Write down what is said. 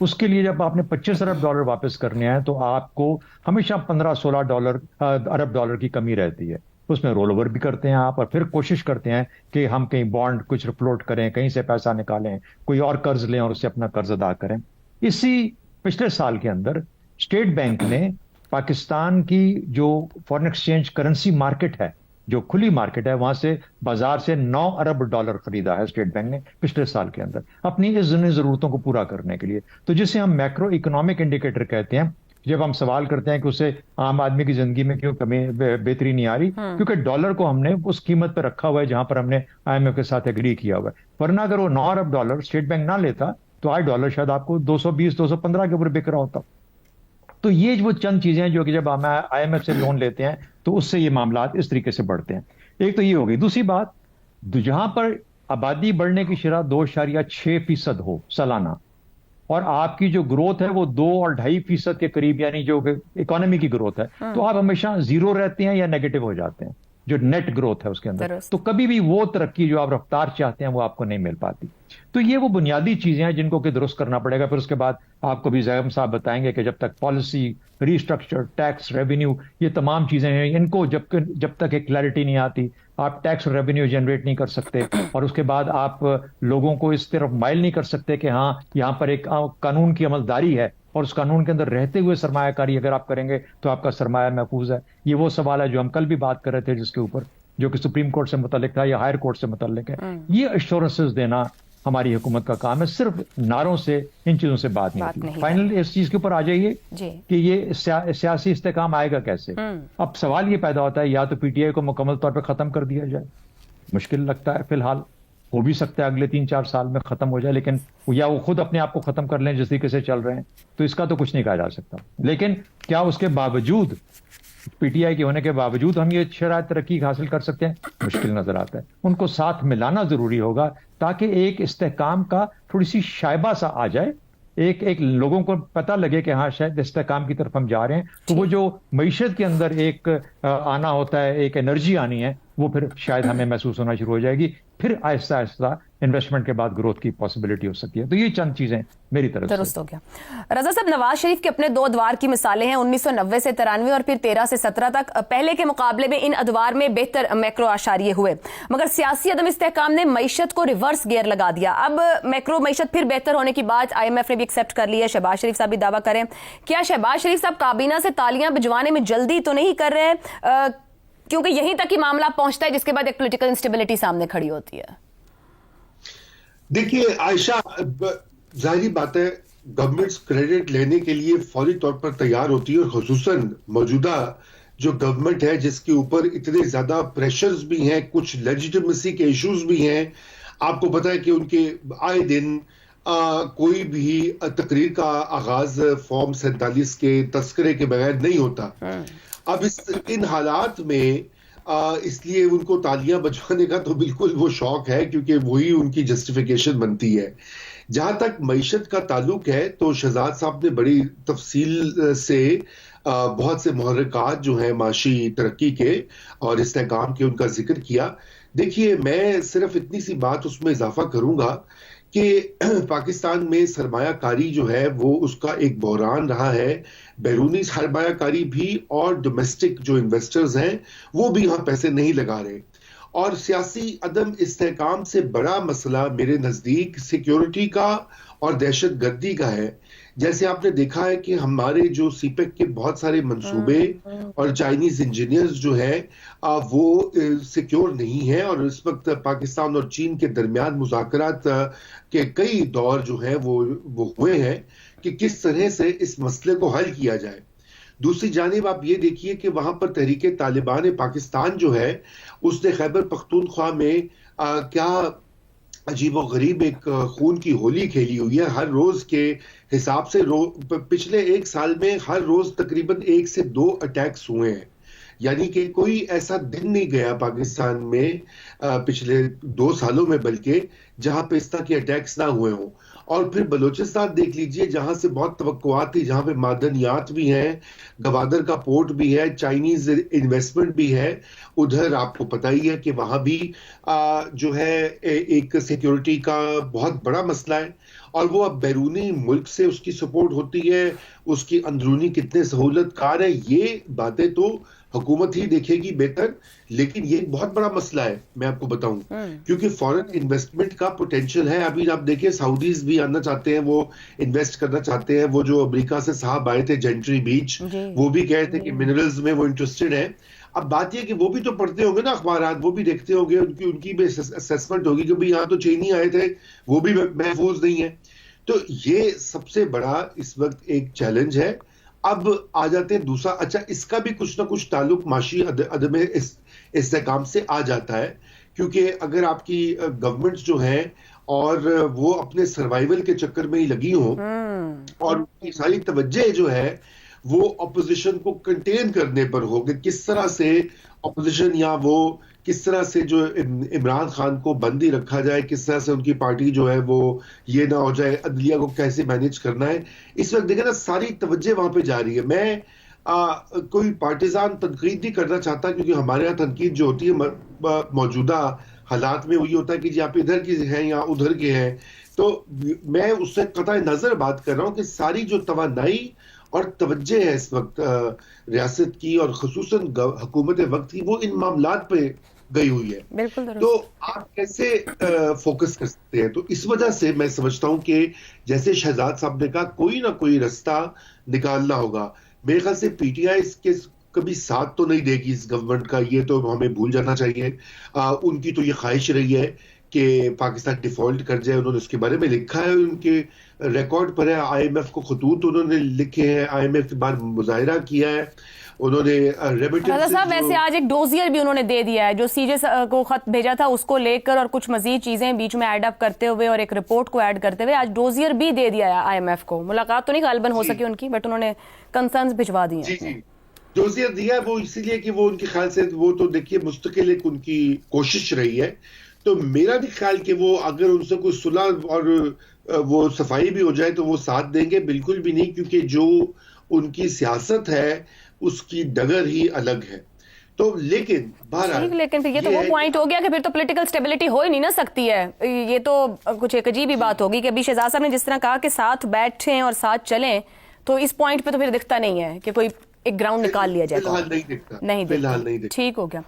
اس کے لیے جب آپ نے $25 ارب واپس کرنے ہیں تو آپ کو ہمیشہ $15-16 ارب ڈالر کی کمی رہتی ہے. اس میں رول اوور بھی کرتے ہیں آپ, اور پھر کوشش کرتے ہیں کہ ہم کہیں بانڈ کچھ فلوٹ کریں, کہیں سے پیسہ نکالیں, کوئی اور قرض لیں اور اس سے اپنا قرض ادا کریں. اسی پچھلے سال کے اندر اسٹیٹ بینک نے پاکستان کی جو فارن ایکسچینج کرنسی مارکیٹ ہے, جو کھلی مارکیٹ ہے, وہاں سے بازار سے $9 ارب خریدا ہے اسٹیٹ بینک نے پچھلے سال کے اندر اپنی اس ضرورتوں کو پورا کرنے کے لیے. تو جسے ہم میکرو اکنامک انڈیکیٹر کہتے ہیں, جب ہم سوال کرتے ہیں کہ اسے عام آدمی کی زندگی میں کیوں کمی بہتری نہیں آ رہی, کیونکہ ڈالر کو ہم نے اس قیمت پہ رکھا ہوا ہے جہاں پر ہم نے آئی ایم ایف کے ساتھ ایگری کیا ہوا ہے. ورنہ اگر وہ $9 ارب اسٹیٹ بینک نہ لیتا تو آج ڈالر شاید آپ کو 220-215 کے اوپر بک رہا ہوتا. تو یہ وہ چند چیزیں ہیں جو کہ جب ہم آئی ایم ایف سے لون لیتے ہیں تو اس سے یہ معاملات اس طریقے سے بڑھتے ہیں. ایک تو یہ ہو گئی. دوسری بات, جہاں پر آبادی بڑھنے کی شرح 2.6% ہو سالانہ, اور آپ کی جو گروتھ ہے وہ 2.5% کے قریب, یعنی جو اکانومی کی گروتھ ہے, تو آپ ہمیشہ زیرو رہتے ہیں یا نیگیٹو ہو جاتے ہیں جو نیٹ گروتھ ہے اس کے اندر. تو کبھی بھی وہ ترقی جو آپ رفتار چاہتے ہیں وہ آپ کو نہیں مل پاتی. تو یہ وہ بنیادی چیزیں ہیں جن کو کہ درست کرنا پڑے گا. پھر اس کے بعد آپ کو بھی زیغم صاحب بتائیں گے کہ جب تک پالیسی, ریسٹرکچر, ٹیکس, ریونیو, یہ تمام چیزیں ہیں, ان کو جب تک ایک کلیئرٹی نہیں آتی آپ ٹیکس اور ریونیو جنریٹ نہیں کر سکتے, اور اس کے بعد آپ لوگوں کو اس طرف مائل نہیں کر سکتے کہ ہاں یہاں پر ایک قانون کی عملداری ہے, اور اس قانون کے اندر رہتے ہوئے سرمایہ کاری اگر آپ کریں گے تو آپ کا سرمایہ محفوظ ہے. یہ وہ سوال ہے جو ہم کل بھی بات کر رہے تھے, جس کے اوپر جو کہ سپریم کورٹ سے متعلق تھا یا ہائر کورٹ سے متعلق ہے. یہ ایشورنسز دینا ہماری حکومت کا کام ہے, صرف نعروں سے ان چیزوں سے بات نہیں ہوتی. فائنل اس چیز کے اوپر آ جائیے کہ یہ سیاسی استحکام آئے گا کیسے. اب سوال یہ پیدا ہوتا ہے یا تو پی ٹی آئی کو مکمل طور پہ ختم کر دیا جائے, مشکل لگتا ہے فی الحال, ہو بھی سکتا ہے اگلے 3-4 سال میں ختم ہو جائے, لیکن یا وہ خود اپنے آپ کو ختم کر لیں جس طریقے سے چل رہے ہیں, تو اس کا تو کچھ نہیں کہا جا سکتا. لیکن کیا اس کے باوجود, پی ٹی آئی کے ہونے کے باوجود ہم یہ شرائط ترقی حاصل کر سکتے ہیں؟ مشکل نظر آتا ہے. ان کو ساتھ ملانا ضروری ہوگا تاکہ ایک استحکام کا تھوڑی سی شائبہ سا آ جائے, ایک لوگوں کو پتہ لگے کہ ہاں شاید استحکام کی طرف ہم جا رہے ہیں. تو وہ جو معیشت کے اندر ایک آنا ہوتا ہے, ایک انرجی آنی ہے, وہ پھر شاید ہمیں محسوس ہونا شروع ہو جائے گی. پھر آہستہ آہستہ انویسٹمنٹ کے بعد گروتھ کی پاسبلٹی ہو سکتی ہے. تو یہ چند چیزیں میری طرف سے. درست ہو گیا. رضا صاحب, نواز شریف کے اپنے 2 ادوار کی مثالیں ہیں, 1990 سے 93 اور پھر 13 سے 17 تک. پہلے کے مقابلے میں ان ادوار میں بہتر میکرو اشاریے ہوئے, مگر سیاسی عدم استحکام نے معیشت کو ریورس گیئر لگا دیا. اب میکرو معیشت پھر بہتر ہونے کی بات آئی ایم ایف نے بھی ایکسیپٹ کر لی ہے, شہباز شریف صاحب بھی دعویٰ کریں. کیا شہباز شریف صاحب کابینہ سے تالیاں بجوانے میں جلدی تو نہیں کر رہے ہیں, کیونکہ یہیں تک ہی معاملہ پہنچتا ہے جس کے بعد ایک پولیٹیکل انسٹیبلٹی سامنے کھڑی ہوتی ہے؟ دیکھیے عائشہ, ظاہری بات ہے گورنمنٹس کریڈٹ لینے کے لیے فوری طور پر تیار ہوتی ہے, اور خصوصاً موجودہ جو گورنمنٹ ہے جس کے اوپر اتنے زیادہ پریشرز بھی ہیں, کچھ لیجیٹمیسی کے ایشوز بھی ہیں. آپ کو پتا ہے کہ ان کے آئے دن کوئی بھی تقریر کا آغاز فارم 47 کے تذکرے کے بغیر نہیں ہوتا. اب ان حالات میں اس لیے ان کو تالیاں بجوانے کا تو بالکل وہ شوق ہے, کیونکہ وہی ان کی جسٹیفیکیشن بنتی ہے. جہاں تک معیشت کا تعلق ہے تو شہزاد صاحب نے بڑی تفصیل سے بہت سے محرکات جو ہیں معاشی ترقی کے اور استحکام کے ان کا ذکر کیا. دیکھیے میں صرف اتنی سی بات اس میں اضافہ کروں گا کہ پاکستان میں سرمایہ کاری جو ہے وہ اس کا ایک بحران رہا ہے. بیرونی سرمایہ کاری بھی اور ڈومیسٹک جو انویسٹرز ہیں وہ بھی یہاں پیسے نہیں لگا رہے. اور سیاسی عدم استحکام سے بڑا مسئلہ میرے نزدیک سیکیورٹی کا اور دہشت گردی کا ہے. جیسے آپ نے دیکھا ہے کہ ہمارے جو سی پیک کے بہت سارے منصوبے اور چائنیز انجینئرز جو ہیں وہ سیکیور نہیں ہیں, اور اس وقت پاکستان اور چین کے درمیان مذاکرات کے کئی دور جو ہیں وہ ہوئے ہیں کہ کس طرح سے اس مسئلے کو حل کیا جائے. دوسری جانب آپ یہ دیکھیے کہ وہاں پر تحریک طالبان پاکستان جو ہے اس نے خیبر پختونخوا میں کیا عجیب و غریب ایک خون کی ہولی کھیلی ہوئی ہے. ہر روز کے حساب سے پچھلے 1 سال میں ہر روز تقریباً 1 سے 2 اٹیکس ہوئے ہیں. یعنی کہ کوئی ایسا دن نہیں گیا پاکستان میں پچھلے 2 سالوں میں بلکہ جہاں پہ اس طرح کے اٹیکس نہ ہوئے ہوں. اور پھر بلوچستان دیکھ لیجئے جہاں سے بہت توقعات تھی, جہاں پہ معدنیات بھی ہیں, گوادر کا پورٹ بھی ہے, چائنیز انویسٹمنٹ بھی ہے. ادھر آپ کو پتہ ہی ہے کہ وہاں بھی جو ہے ایک سیکیورٹی کا بہت بڑا مسئلہ ہے. اور وہ اب بیرونی ملک سے اس کی سپورٹ ہوتی ہے، اس کی اندرونی کتنے سہولت کار ہے، یہ باتیں تو حکومت ہی دیکھے گی بہتر. لیکن یہ ایک بہت بڑا مسئلہ ہے، میں آپ کو بتاؤں، کیونکہ فورن انویسٹمنٹ کا پوٹینشیل ہے. ابھی آپ دیکھیں سعودیز بھی آنا چاہتے ہیں، وہ انویسٹ کرنا چاہتے ہیں. وہ جو امریکہ سے صاحب آئے تھے جینٹری بیچ، وہ بھی کہے تھے کہ منرلز میں وہ انٹرسٹڈ ہیں. اب بات یہ کہ وہ بھی تو پڑھتے ہوں گے نا اخبارات، وہ بھی دیکھتے ہوں گے، ان کی بھی اسیسمنٹ ہوگی کہ بھئی یہاں تو چینی آئے تھے، وہ بھی محفوظ نہیں ہے. تو یہ سب سے بڑا اس وقت ایک چیلنج ہے. اب آ جاتے ہیں دوسرا، اچھا اس کا بھی کچھ نہ کچھ تعلق معاشی عدم استحکام سے آ جاتا ہے، کیونکہ اگر آپ کی گورنمنٹس جو ہیں اور وہ اپنے سروائیول کے چکر میں ہی لگی ہوں اور ان کی ساری توجہ جو ہے وہ اپوزیشن کو کنٹین کرنے پر ہو کہ کس طرح سے اپوزیشن یا وہ کس طرح سے جو عمران خان کو بندی رکھا جائے، کس طرح سے ان کی پارٹی جو ہے وہ یہ نہ ہو جائے، عدلیہ کو کیسے مینیج کرنا ہے. اس وقت دیکھیں نا ساری توجہ وہاں پہ جا رہی ہے. میں کوئی پارٹیزان تنقید نہیں کرنا چاہتا، کیونکہ ہمارے یہاں تنقید جو ہوتی ہے موجودہ حالات میں وہی ہوتا ہے کہ جی آپ ادھر کے ہیں یا ادھر کے ہیں. تو میں اس سے قطع نظر بات کر رہا ہوں کہ ساری جو توانائی اور توجہ ہے اس وقت ریاست کی اور خصوصاً حکومت وقت کی، وہ ان معاملات پہ گئی ہوئی ہے. بالکل تو آپ کیسے فوکس کر سکتے ہیں؟ تو اس وجہ سے میں سمجھتا ہوں کہ جیسے شہزاد صاحب نے کہا کوئی نہ کوئی رستہ نکالنا ہوگا. میرے خیال سے پی ٹی آئی اس کے کبھی ساتھ تو نہیں دے گی اس گورنمنٹ کا، یہ تو ہمیں بھول جانا چاہیے. ان کی تو یہ خواہش رہی ہے کہ پاکستان ڈیفالٹ کر جائے. انہوں نے اس کے بارے میں لکھا ہے، ان کے ریکارڈ پر ہے. آئی ایم ایف کو خطوط انہوں نے لکھے ہیں، آئی ایم ایف کے بعد مظاہرہ کیا ہے انہوں نے. رضا صاحب ویسے آج ایک ڈوزیئر بھی انہوں نے دے دیا ہے، جو سی جے کو خط بھیجا تھا اس کو لے کر اور کچھ مزید چیزیں بیچ میں ایڈ اپ کرتے ہوئے اور ایک رپورٹ کو ایڈ کرتے ہوئے آج ڈوزیئر بھی دے دیا ہے آئی ایم ایف کو. ملاقات تو نہیں غالباً ہو سکی ان کی، بٹ انہوں نے کنسرنز بھجوا دیے ہیں. جی ڈوزیئر دیا وہ اسی لیے کہ وہ ان کے خیال سے وہ تو دیکھیے مستقل ایک ان کی کوشش رہی ہے. تو میرا بھی خیال کہ وہ اگر ان سے کوئی صلح اور وہ صفائی بھی ہو جائے تو وہ ساتھ دیں گے. بالکل بھی نہیں، کیونکہ جو ان کی سیاست ہے اس کی ڈگر ہی الگ ہے. تو لیکن لیکن یہ تو وہ پوائنٹ ہو گیا کہ پھر تو پولیٹیکل سٹیبلٹی ہو ہی نہیں نہ سکتی ہے. یہ تو کچھ ایک عجیب ہی بات ہوگی کہ ابھی شہزاد صاحب نے جس طرح کہا کہ ساتھ بیٹھیں اور ساتھ چلیں، تو اس پوائنٹ پہ تو پھر دکھتا نہیں ہے کہ کوئی ایک گراؤنڈ نکال لیا جائے. فی الحال نہیں دکھتا. ٹھیک ہو گیا.